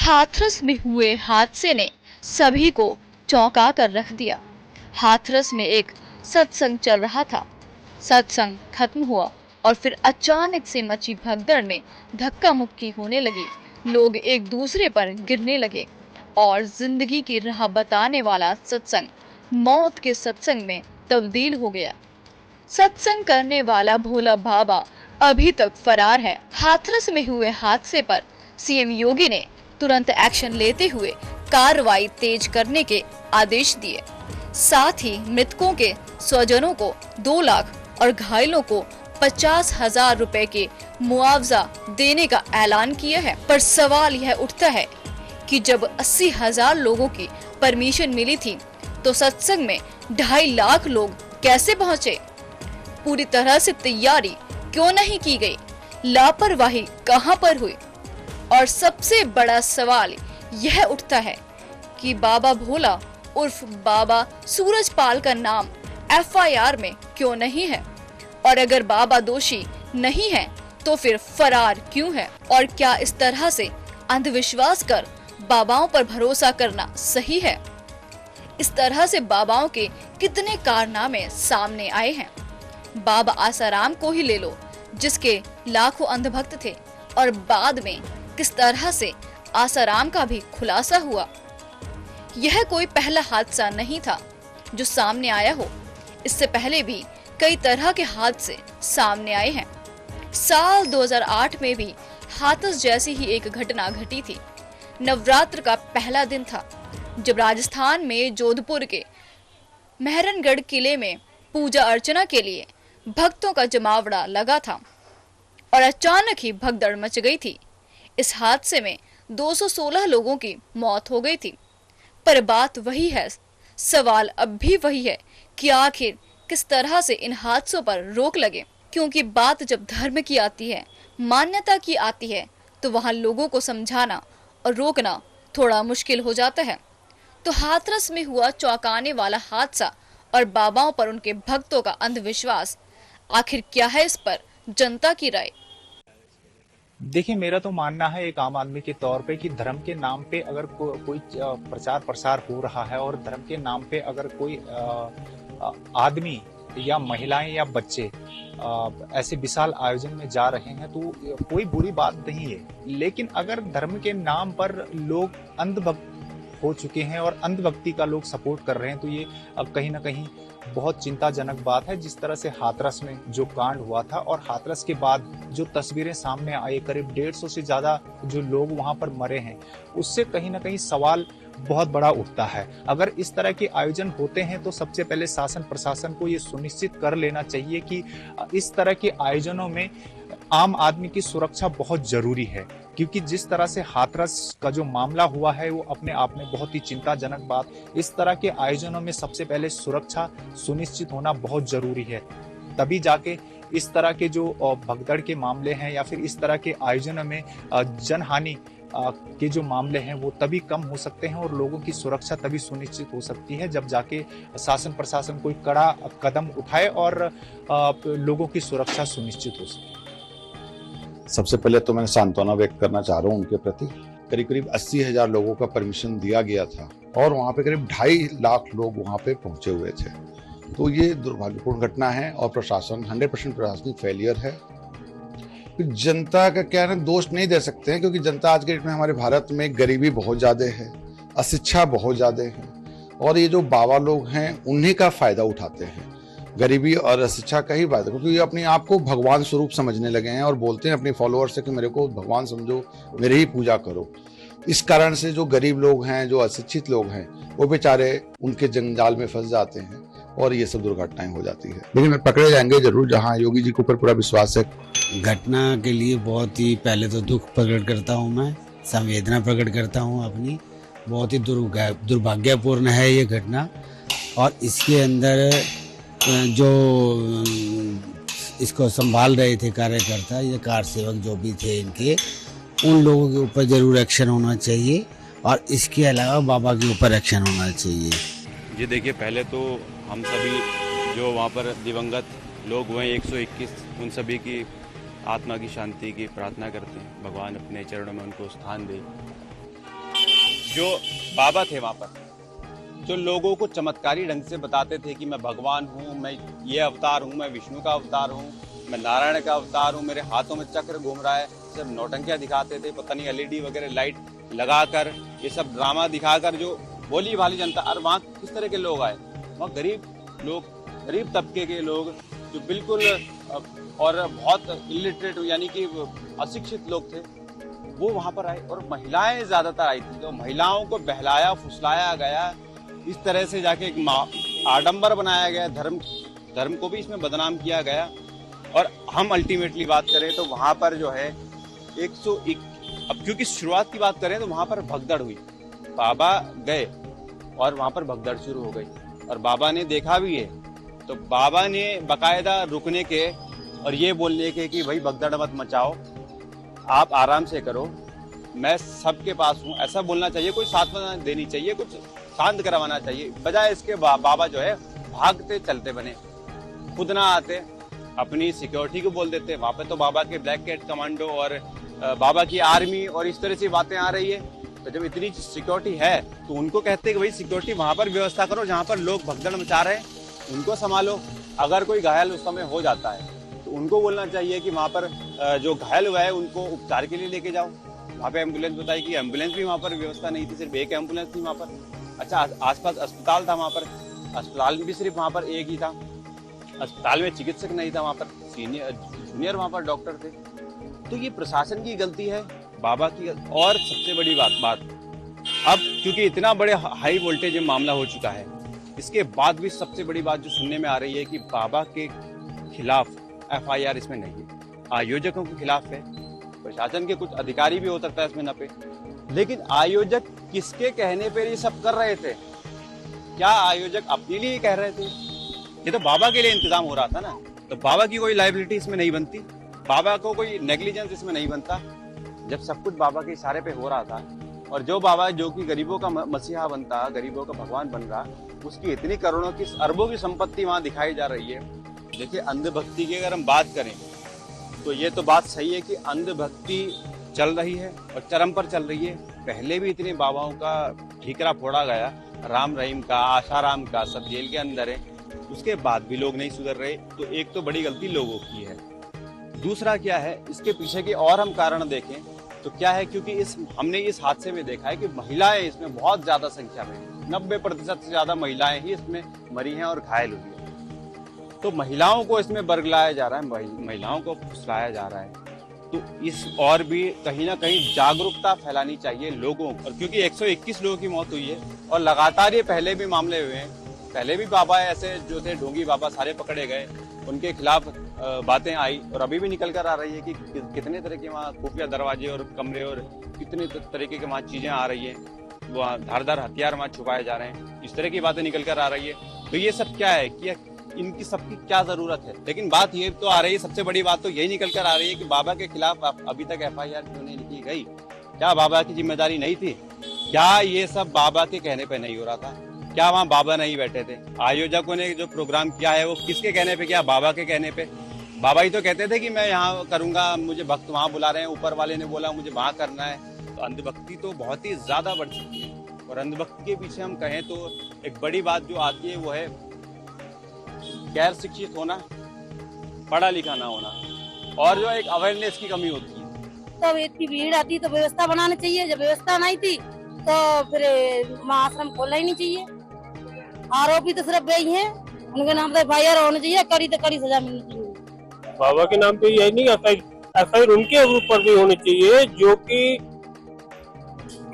हाथरस में हुए हादसे ने सभी को चौंका कर रख दिया। हाथरस में एक सत्संग चल रहा था। सत्संग खत्म हुआ और फिर अचानक से मची भगदड़ में धक्का मुक्की होने लगी। लोग एक दूसरे पर गिरने लगे और जिंदगी की राह बताने वाला सत्संग मौत के सत्संग में तब्दील हो गया। सत्संग करने वाला भोला बाबा अभी तक फरार है। हाथरस में हुए हादसे पर सीएम योगी ने तुरंत एक्शन लेते हुए कार्रवाई तेज करने के आदेश दिए। साथ ही मृतकों के स्वजनों को 2 लाख और घायलों को 50,000 रुपए के मुआवजा देने का ऐलान किया है। पर सवाल यह उठता है कि जब 80,000 लोगों की परमिशन मिली थी तो सत्संग में 2.5 लाख लोग कैसे पहुंचे? पूरी तरह से तैयारी क्यों नहीं की गई? लापरवाही कहां पर हुई? और सबसे बड़ा सवाल यह उठता है कि बाबा भोला उर्फ बाबा सूरजपाल का नाम एफआईआर में क्यों नहीं है? और अगर बाबा दोषी नहीं है तो फिर फरार क्यों है? और क्या इस तरह से अंधविश्वास कर बाबाओं पर भरोसा करना सही है? इस तरह से बाबाओं के कितने कारनामे सामने आए हैं। बाबा आसाराम को ही ले लो, जिसके लाखों अंधभक्त थे और बाद में किस तरह से आसाराम का भी खुलासा हुआ। यह कोई पहला हादसा नहीं था जो सामने आया हो। इससे पहले भी कई तरह के हादसे सामने आए हैं। साल 2008 में भी हाथरस जैसी ही एक घटना घटी थी। नवरात्र का पहला दिन था जब राजस्थान में जोधपुर के मेहरनगढ़ किले में पूजा अर्चना के लिए भक्तों का जमावड़ा लगा था और अचानक ही भगदड़ मच गई थी। इस हादसे में 216 लोगों की मौत हो गई थी। पर बात वही है, सवाल अब भी वही है कि आखिर किस तरह से इन हादसों पर रोक लगे। क्योंकि बात जब धर्म की आती है, मान्यता की आती है, तो वहां लोगों को समझाना और रोकना थोड़ा मुश्किल हो जाता है। तो हाथरस में हुआ चौंकाने वाला हादसा और बाबाओं पर उनके भक्तों का अंधविश्वास, आखिर क्या है? इस पर जनता की राय। देखिए, मेरा तो मानना है एक आम आदमी के तौर पे कि धर्म के नाम पे अगर कोई प्रचार प्रसार हो रहा है और धर्म के नाम पे अगर कोई आदमी या महिलाएं या बच्चे ऐसे विशाल आयोजन में जा रहे हैं तो कोई बुरी बात नहीं है। लेकिन अगर धर्म के नाम पर लोग अंधभक्त हो चुके हैं और अंधभक्ति का लोग सपोर्ट कर रहे हैं तो ये कहीं ना कहीं बहुत चिंताजनक बात है। जिस तरह से हाथरस में जो कांड हुआ था और हाथरस के बाद जो तस्वीरें सामने आई, करीब 150 से ज्यादा जो लोग वहां पर मरे हैं, उससे कहीं ना कहीं सवाल बहुत बड़ा उठता है। अगर इस तरह के आयोजन होते हैं तो सबसे पहले शासन प्रशासन को ये सुनिश्चित कर लेना चाहिए कि इस तरह के आयोजनों में आम आदमी की सुरक्षा बहुत जरूरी है। क्योंकि जिस तरह से हाथरस का जो मामला हुआ है वो अपने आप में बहुत ही चिंताजनक बात। इस तरह के आयोजनों में सबसे पहले सुरक्षा सुनिश्चित होना बहुत जरूरी है। तभी जाके इस तरह के जो भगदड़ के मामले हैं या फिर इस तरह के आयोजनों में जनहानि के जो मामले हैं वो तभी कम हो सकते हैं और लोगों की सुरक्षा तभी सुनिश्चित हो सकती है जब जाके शासन प्रशासन कोई कड़ा कदम उठाए और लोगों की सुरक्षा सुनिश्चित हो सके। सबसे पहले तो मैं सांत्वना व्यक्त करना चाह रहा हूँ उनके प्रति। करीब 80,000 लोगों का परमिशन दिया गया था और वहाँ पे करीब 2.5 लाख लोग वहाँ पे पहुंचे हुए थे। तो ये दुर्भाग्यपूर्ण घटना है और प्रशासन 100% प्रशासनिक फेलियर है। जनता का क्या है, दोष नहीं दे सकते हैं क्योंकि जनता आज के डेट में हमारे भारत में गरीबी बहुत ज्यादा है, अशिक्षा बहुत ज्यादा है और ये जो बाबा लोग हैं उन्हीं का फायदा उठाते हैं। गरीबी और अशिक्षा का ही बात है क्योंकि ये अपने आप को भगवान स्वरूप समझने लगे हैं और बोलते हैं अपने फॉलोअर्स से कि मेरे को भगवान समझो, मेरे ही पूजा करो। इस कारण से जो गरीब लोग हैं, जो अशिक्षित लोग हैं, वो बेचारे उनके जंजाल में फंस जाते हैं और ये सब दुर्घटनाएं हो जाती है। लेकिन पकड़े जाएंगे जरूर, जहाँ योगी जी के ऊपर पूरा विश्वास है। घटना के लिए बहुत ही पहले तो दुख प्रकट करता हूँ, मैं संवेदना प्रकट करता हूँ अपनी। बहुत ही दुर्भाग्यपूर्ण है ये घटना और इसके अंदर जो इसको संभाल रहे थे कार्यकर्ता, ये कार सेवक जो भी थे इनके, उन लोगों के ऊपर ज़रूर एक्शन होना चाहिए और इसके अलावा बाबा के ऊपर एक्शन होना चाहिए। जी देखिए, पहले तो हम सभी जो वहाँ पर दिवंगत लोग हुए 121, उन सभी की आत्मा की शांति की प्रार्थना करते हैं। भगवान अपने चरणों में उनको स्थान दे। जो बाबा थे वहां पर, जो लोगों को चमत्कारी ढंग से बताते थे कि मैं भगवान हूँ, मैं ये अवतार हूँ, मैं विष्णु का अवतार हूँ, मैं नारायण का अवतार हूँ, मेरे हाथों में चक्र घूम रहा है, सब नौटंकियां दिखाते थे, पता नहीं एलईडी वगैरह लाइट लगाकर, ये सब ड्रामा दिखाकर जो भोली भाली जनता। और वहाँ किस तरह के लोग आए, वहाँ गरीब लोग, गरीब तबके के लोग जो बिल्कुल और बहुत इलिटरेट यानी कि अशिक्षित लोग थे, वो वहां पर आए। और महिलाएं ज्यादातर आई थी, तो महिलाओं को बहलाया फुसलाया गया, इस तरह से जाके एक आडंबर बनाया गया, धर्म को भी इसमें बदनाम किया गया। और हम अल्टीमेटली बात करें तो वहां पर जो है 101, अब क्योंकि शुरुआत की बात करें तो वहां पर भगदड़ हुई, बाबा गए और वहां पर भगदड़ शुरू हो गई, और बाबा ने देखा भी है। तो बाबा ने बाकायदा रुकने के और ये बोलने के कि भाई भगदड़ मत मचाओ, आप आराम से करो, मैं सबके पास हूँ, ऐसा बोलना चाहिए, कोई सांत्वना देनी चाहिए, कुछ शांत करवाना चाहिए। बजाय इसके बाबा जो है भागते चलते बने, खुद ना आते, अपनी सिक्योरिटी को बोल देते। वहां पे तो बाबा के ब्लैक कैट कमांडो और बाबा की आर्मी और इस तरह से बातें आ रही है। तो जब इतनी सिक्योरिटी है तो उनको कहते कि भाई सिक्योरिटी वहां पर व्यवस्था करो, जहां पर लोग भगदड़ मचा रहे हैं उनको संभालो। अगर कोई घायल उस समय हो जाता है तो उनको बोलना चाहिए कि वहां पर जो घायल हुआ है उनको उपचार के लिए लेके जाओ। वहां पे एम्बुलेंस बताई कि एम्बुलेंस भी वहां पर व्यवस्था नहीं थी, सिर्फ एक एम्बुलेंस थी वहां पर। अच्छा, आसपास अस्पताल था वहां पर, अस्पताल भी सिर्फ वहां पर एक ही था, अस्पताल में चिकित्सक नहीं था, वहां पर जूनियर वहां पर डॉक्टर थे। तो ये प्रशासन की गलती है, बाबा की। और सबसे बड़ी बात अब क्योंकि इतना बड़े हाई वोल्टेज में मामला हो चुका है, इसके बाद भी सबसे बड़ी बात जो सुनने में आ रही है कि बाबा के खिलाफ FIR इसमें नहीं है, आयोजकों के खिलाफ है। प्रशासन के कुछ अधिकारी भी हो सकता है इसमें न पे, लेकिन आयोजक किसके कहने पर ये सब कर रहे थे? क्या आयोजक अपने लिए कह रहे थे? ये तो बाबा के लिए इंतजाम हो रहा था ना, तो बाबा की कोई लायबिलिटी इसमें नहीं बनती, बाबा को कोई नेग्लिजेंस इसमें नहीं बनता। जब सब कुछ बाबा के इशारे पे हो रहा था, और जो बाबा जो कि गरीबों का मसीहा बनता, गरीबों का भगवान बन रहा, उसकी इतनी करोड़ों की अरबों की संपत्ति वहां दिखाई जा रही है। देखिए, अंधभक्ति की अगर हम बात करें तो ये तो बात सही है कि अंधभक्ति चल रही है और चरम पर चल रही है। पहले भी इतने बाबाओं का ठीकरा फोड़ा गया, राम रहीम का, आशाराम का, सब जेल के अंदर है, उसके बाद भी लोग नहीं सुधर रहे। तो एक तो बड़ी गलती लोगों की है। दूसरा क्या है, इसके पीछे के और हम कारण देखें तो क्या है, क्योंकि हमने इस हादसे में देखा है कि महिलाएं इसमें बहुत ज्यादा संख्या में, 90% से ज्यादा महिलाएं ही इसमें मरी हैं और घायल हुई है। तो महिलाओं को इसमें बरगलाया जा रहा है, महिलाओं को फुसलाया जा रहा है। तो इस और भी कहीं ना कहीं जागरूकता फैलानी चाहिए लोगों को, क्योंकि 121 लोगों की मौत हुई है और लगातार ये पहले भी मामले हुए हैं। पहले भी बाबा ऐसे जो थे ढोंगी बाबा सारे पकड़े गए, उनके खिलाफ बातें आई और अभी भी निकल कर आ रही है कि कितने तरह के वहाँ खुफिया दरवाजे और कमरे और कितने तरीके के वहाँ चीजें आ रही है, वहाँ धारदार हथियार वहाँ छुपाए जा रहे हैं, इस तरह की बातें निकल कर आ रही है। तो ये सब क्या है कि इनकी सबकी क्या जरूरत है? लेकिन बात ये तो आ रही है, सबसे बड़ी बात तो यही निकल कर आ रही है कि बाबा के खिलाफ अभी तक FIR क्यों नहीं लिखी गई? क्या बाबा की जिम्मेदारी नहीं थी? क्या ये सब बाबा के कहने पे नहीं हो रहा था? क्या वहाँ बाबा नहीं बैठे थे? आयोजकों ने जो प्रोग्राम किया है वो किसके कहने पे किया? बाबा के कहने पे। बाबा ही तो कहते थे कि मैं यहाँ करूंगा, मुझे भक्त वहाँ बुला रहे हैं, ऊपर वाले ने बोला मुझे वहाँ करना है। तो अंधभक्ति तो बहुत ही ज्यादा बढ़ चुकी है। और अंधभक्ति के पीछे हम कहें तो एक बड़ी बात जो आती है वो है गैर शिक्षित होना, पढ़ा लिखा ना होना, और जो एक अवेयरनेस की कमी होती है। तब इतनी भीड़ आती तो व्यवस्था बनानी चाहिए, जब व्यवस्था नहीं थी तो फिर आश्रम खोलना ही नहीं चाहिए। आरोपी तो सिर्फ वही हैं, उनके नाम पे FIR होना चाहिए, कड़ी तो कड़ी सजा मिलनी चाहिए। बाबा के नाम पे यही नहीं, FIR उनके ऊपर भी होनी चाहिए जो कि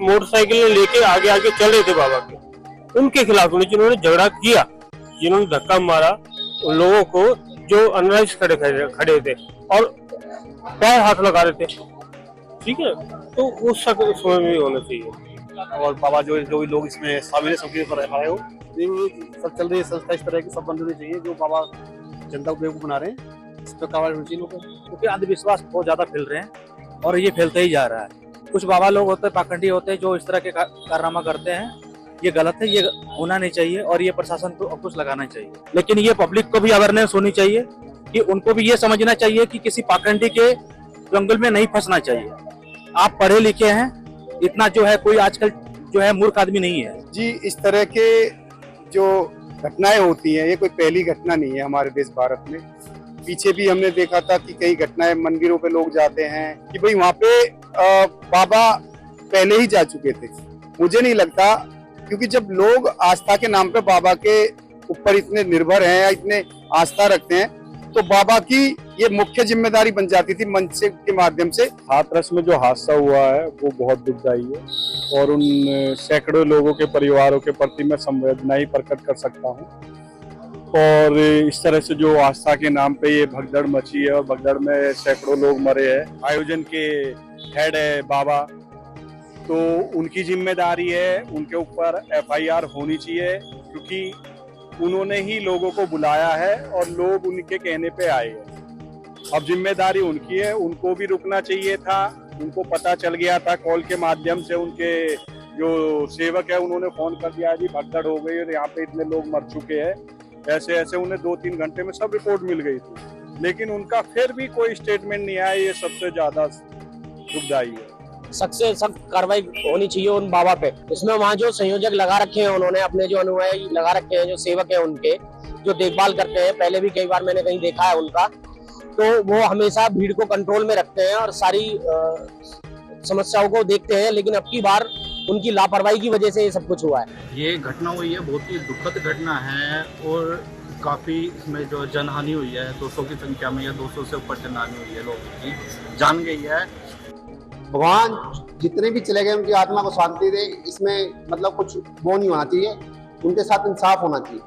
मोटरसाइकिल लेके आगे आगे चल रहे थे बाबा के, उनके खिलाफ होनी चाहिए। जिन्होंने झगड़ा किया, जिन्होंने धक्का मारा उन लोगों को, जो अनराइज खड़े थे और पैर हाथ लगा रहे थे, ठीक है, तो उस समय में होना चाहिए। और बाबा जो भी लोग इसमें शामिल है, सबके ऊपर आए हो, सब चल रही है संस्था इस तरह की सब बंद होनी चाहिए जो बाबा जनता को बेवकूफ बना रहे हैं, इस पर कार्रवाई होनी चाहिए लोगों को। क्योंकि अंधविश्वास बहुत ज्यादा फैल रहे हैं और ये फैलता ही जा रहा है। कुछ बाबा लोग होते हैं, पाखंडी होते हैं, जो इस तरह के कारनामा करते हैं, ये गलत है, ये होना नहीं चाहिए और ये प्रशासन को कुछ लगाना चाहिए। लेकिन ये पब्लिक को भी अवेयरनेस होनी चाहिए कि उनको भी ये समझना चाहिए कि किसी पाखंडी के जंगल में नहीं फंसना चाहिए। आप पढ़े लिखे हैं, इतना जो है कोई आजकल जो है मूर्ख आदमी नहीं है। जी, इस तरह के जो घटनाएं होती हैं, ये कोई पहली घटना नहीं है हमारे देश भारत में। पीछे भी हमने देखा था कि कई घटनाएं, मंदिरों पे लोग जाते हैं कि भाई वहाँ पे बाबा पहले ही जा चुके थे। मुझे नहीं लगता, क्योंकि जब लोग आस्था के नाम पे बाबा के ऊपर इतने निर्भर हैं या इतने आस्था रखते हैं, तो बाबा की ये मुख्य जिम्मेदारी बन जाती थी मंच के माध्यम से। हाथरस में जो हादसा हुआ है वो बहुत दुखदाई है और उन सैकड़ों लोगों के परिवारों के प्रति मैं संवेदनाएं प्रकट कर सकता हूं। और इस तरह से जो आस्था के नाम पे ये भगदड़ मची है और भगदड़ में सैकड़ों लोग मरे हैं। आयोजन के हेड है बाबा, तो उनकी जिम्मेदारी है, उनके ऊपर FIR होनी चाहिए, क्योंकि उन्होंने ही लोगों को बुलाया है और लोग उनके कहने पे आए हैं। अब जिम्मेदारी उनकी है, उनको भी रुकना चाहिए था। उनको पता चल गया था कॉल के माध्यम से, उनके जो सेवक है उन्होंने फोन कर दिया जी भगदड़ हो गई और यहाँ पे इतने लोग मर चुके हैं, ऐसे ऐसे। उन्हें 2-3 घंटे में सब रिपोर्ट मिल गई थी, लेकिन उनका फिर भी कोई स्टेटमेंट नहीं आया। ये सबसे ज्यादा दुखदाई है। सख्त से सख्त कार्रवाई होनी चाहिए उन बाबा पे। इसमें वहाँ जो संयोजक लगा रखे हैं उन्होंने, अपने जो अनुयायी लगा रखे हैं, जो सेवक हैं उनके, जो देखभाल करते हैं, पहले भी कई बार मैंने कहीं देखा है उनका, तो वो हमेशा भीड़ को कंट्रोल में रखते हैं और सारी समस्याओं को देखते हैं। लेकिन अब की बार उनकी लापरवाही की वजह से ये सब कुछ हुआ है। ये घटना हुई है, बहुत ही दुखद घटना है और काफ़ी इसमें जो जनहानि हुई है, 200 की संख्या में या 200 से ऊपर जनहानि हुई है, लोगों की जान गई है। भगवान जितने भी चले गए उनकी आत्मा को शांति दे, इसमें मतलब कुछ वो नहीं होना चाहिए, उनके साथ इंसाफ होना चाहिए।